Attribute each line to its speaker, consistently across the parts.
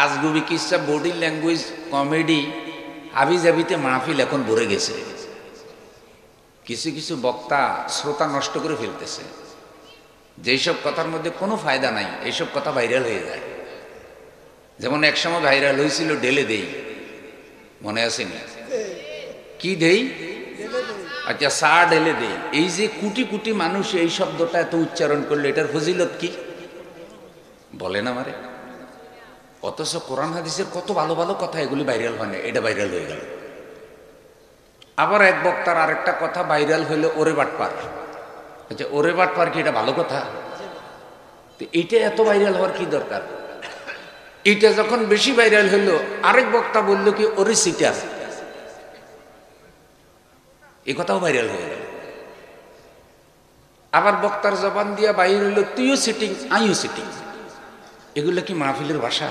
Speaker 1: আজগুবি কিসা, body language, comedy, হাবিজাবিতে মাহফিল এখন ভরে গেছে। কিছু কিছু বক্তা শ্রোতা নষ্ট করে ফেলতেছে। যেসব কথার মধ্যে কোনো ফায়দা নাই এইসব কথা ভাইরাল হয়ে যায়। যেমন একসময় ভাইরাল হয়েছিল ডেলে দেই, মনে আছে না? কি দেই? আচ্ছা, চা ঢেলে দেই। এই যে কোটি কোটি মানুষ এই শব্দটা এত উচ্চারণ করলো, এটার ফজিলত কি বলেন আমারে? অথচ কোরআন হাদিসের কত ভালো ভালো কথা, এগুলি ভাইরাল হয় না, এটা ভাইরাল হয়ে গেল। আবার এক বক্তার আরেকটা কথা ভাইরাল হইলো, ওরে বাটপার। আচ্ছা, ওরে বাটপার কি এটা ভালো কথা? তো এইটা এত ভাইরাল হওয়ার কি দরকার? এইটা যখন বেশি ভাইরাল হইলো, আরেক বক্তা বলল কি ওরে সিটার, এই কথাও ভাইরাল হয়ে গেল। আবার বক্তার জবান দিয়া বাইর হইলো তুইও সিটিং আইও সিটিং। এগুলো কি মাহফিলের ভাষা?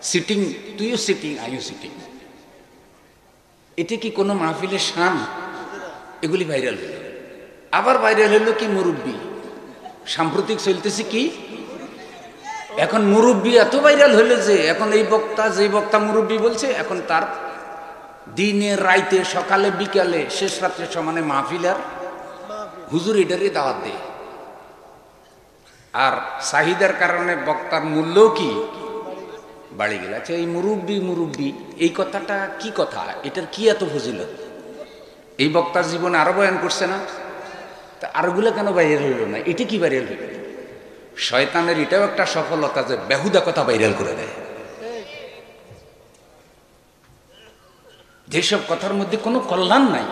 Speaker 1: সিটিং, তুইও সিটিং আইও সিটিং, এটা কি কোনো মাহফিলের শান? এগুলি ভাইরাল হইল। আবার ভাইরাল হইল কি মুরব্বী। সাম্প্রতিক চলতেছে কি এখন মুরব্বী এত ভাইরাল হইল যে এখন এই বক্তা, যে বক্তা মুরব্বী বলছে, এখন তার দিনে রাইতে সকালে বিকালে শেষ রাত্রে সমানে মাহফিল আর হুজুর এটারই দাওয়াত দেয়। আর চাহিদার কারণে বক্তার মূল্যও কি বাড়ি গেল। আচ্ছা, এই মুরব্বী মুরব্বী এই কথাটা কি কথা? এটার কি এত ফজিলত? এই বক্তার জীবনে আরো বয়ান করছে না? তা আরগুলো কেন ভাইরাল হইল না? এটা কি ভাইরাল হইল? শয়তানের এটাও একটা সফলতা যে বেহুদা কথা ভাইরাল করে দেয়। যেসব কথার মধ্যে কোনো কল্যাণ নাই,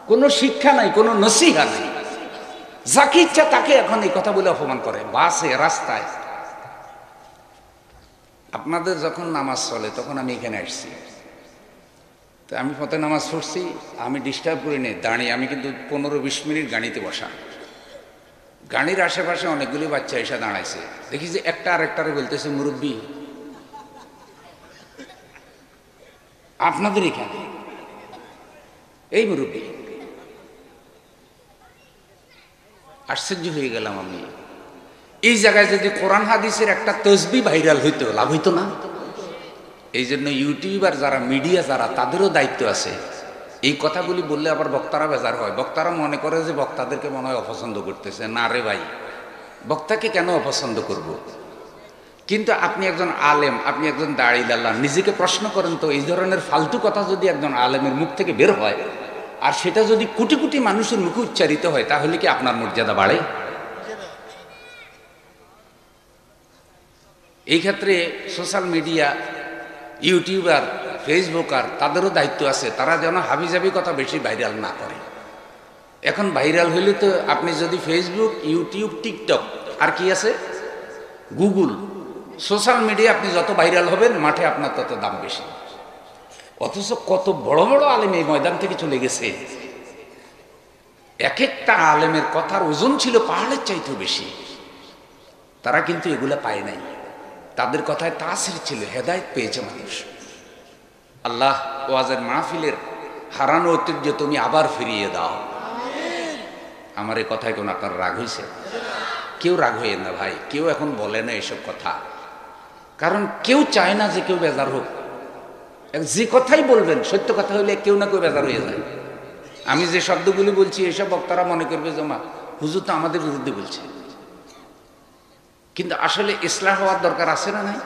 Speaker 1: কোনো শিক্ষা নাই, কোনো নসিহা নাই, যাকে ইচ্ছা তাকে এখন এই কথা বলে অপমান করে বাসে, রাস্তায়। আপনাদের যখন নামাজ চলে তখন আমি এখানে আসছি, তো আমি পথে নামাজ পড়ছি, আমি ডিস্টার্ব করি নি, দাঁড়িয়ে আমি কিন্তু 15-20 মিনিট গাড়িতে বসা। গাড়ির আশেপাশে অনেকগুলি বাচ্চা এসে দাঁড়াইছে, দেখি যে একটা আরেকটারে বলতেছে মুরব্বী। আপনাদের এখানে এই মুরব্বী, আশ্চর্য হয়ে গেলাম আমি। এই জায়গায় যদি কোরআন হাদিসের একটা তসবিহ ভাইরাল হইতো, লাভ হইতো না? এই জন্য ইউটিউবার যারা, মিডিয়া যারা, তাদেরও দায়িত্ব আছে। এই কথাগুলি বললে আবার বক্তারা বেজার হয়। বক্তারা মনে করে যে বক্তাদেরকে মনে হয় অপছন্দ করতেছে। না রে ভাই, বক্তাকে কেন অপছন্দ করব? কিন্তু আপনি একজন আলেম, আপনি একজন দাঁড়িলাল্লাহ, নিজেকে প্রশ্ন করেন তো, এই ধরনের ফালতু কথা যদি একজন আলেমের মুখ থেকে বের হয়, আর সেটা যদি কোটি কোটি মানুষের মুখে উচ্চারিত হয়, তাহলে কি আপনার মর্যাদা বাড়ে? এই ক্ষেত্রে সোশ্যাল মিডিয়া, ইউটিউবার, ফেসবুকার, তাদেরও দায়িত্ব আছে, তারা যেন হাবিজাবি কথা বেশি ভাইরাল না করে। এখন ভাইরাল হইলে তো আপনি যদি ফেসবুক, ইউটিউব, টিকটক, আর কি আছে, গুগল, সোশ্যাল মিডিয়া, আপনি যত ভাইরাল হবেন মাঠে আপনার তত দাম বেশি। অথচ কত বড় বড় আলেম এই ময়দান থেকে চলে গেছে। এক একটা আলেমের কথার ওজন ছিল পাহাড়ের চাইতেও বেশি। তারা কিন্তু এগুলা পায় নাই, তাদের কথায় তাসির ছিল, হেদায়েত পেয়েছে মানুষ। আল্লাহ ওয়াজের মাহফিলের হারানো ঐতিহ্য তুমি আবার ফিরিয়ে দাও। আমার এই কথায় কোন আপনার রাগ হয়েছে? কেউ রাগ হয়ে না ভাই, কেউ এখন বলে না এসব কথা, কারণ কেউ চায় না যে কেউ বেজার হোক। যে কথাই বলবেন সত্য কথা হইলে কেউ না কেউ বেজার হয়ে যায়। আমি যে শব্দগুলি বলছি এসব বক্তারা মনে করবে জমা হুজুর তো আমাদের বিরুদ্ধে বলছে, কিন্তু আসলে ইসলাহ হওয়ার দরকার আছে না নাই?